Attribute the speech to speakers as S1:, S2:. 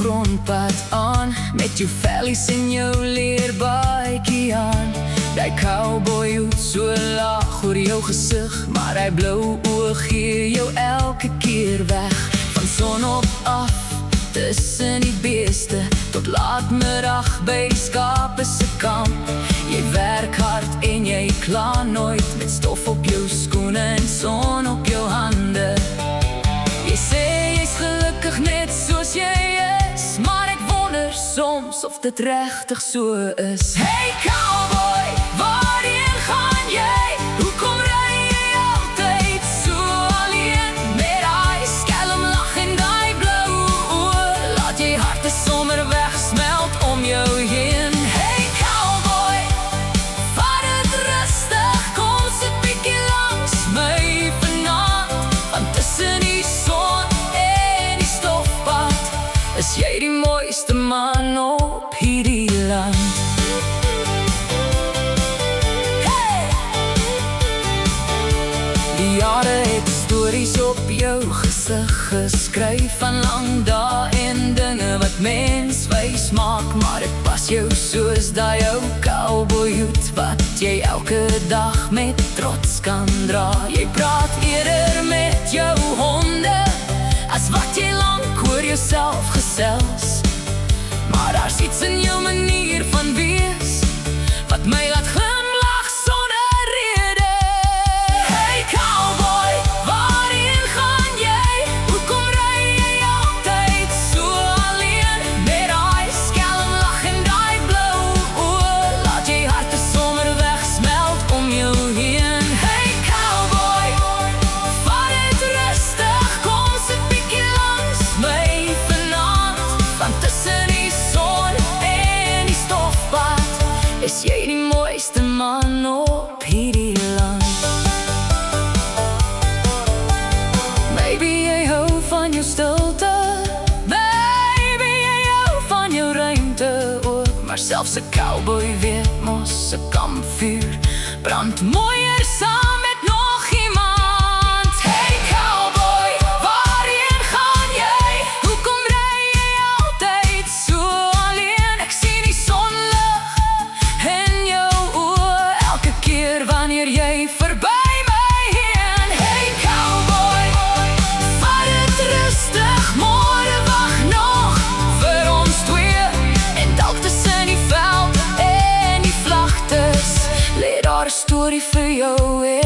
S1: grondpad aan, met jou vellies en jou leerbaadjie aan. Die cowboy hoed so laag oor jou gesig, maar hy blou oë gee jou elke keer weg. Van sonop af, tussen die beeste, tot laatmiddag by die skape se kamp. Jy werk hard en jy kla nooit, met stof op jou skoene en son op jou hande. Jy sê jy's gelukkig net soos jy is, maar ek wonder soms of dit regtig so is. Hey cowboy, waarheen gaan jy? Hoekom ry jy altyd so alleen? Met daai skelm lag en daai blou oë, laat jy harte sommer wegsmelt om jou heen. Hey cowboy, vat het rustig, kom sit bietjie langs my vanaand. Want tussen die son en die stofpad is jy die mooiste man op hierdie land. Die jare het stories op jou gesig geskryf, van lang dae en dinge wat mens wys maak. Maar ek pas jou soos daai ou cowboy hoed wat jy elke dag met trots kan dra. Jy praat eerder met jou honde as wat jy lank oor jouself gesels. Maar daar's iets in jou manier van wees wat my laat glimlag sonder rede. Hey cowboy, waarheen gaan jy? Hoekom ry jy altyd so alleen? Met daai skelm lag en daai blou oë, laat jy harte sommer wegsmelt om jou heen. Hey cowboy, vat het rustig, kom sit bietjie langs my vanaand. Want tussen die son en die stofpad is jy die mooiste man op hierdie land. Maybe jy hou van jou stilte, maybe jy hou van jou ruimte ook, maar selfs 'n cowboy weet mos 'n kampvuur brand mooier saam met nog iemand. Hey cowboy, waarheen gaan jy? Hoekom ry jy altyd so alleen? Ek sien die sonlig in jou oë elke keer wanneer jy verby my heen. Hey cowboy, vat het rustig, môre wag nog vir ons twee. En dalk tussen die veld en die vlaktes lê daar 'n storie vir jou.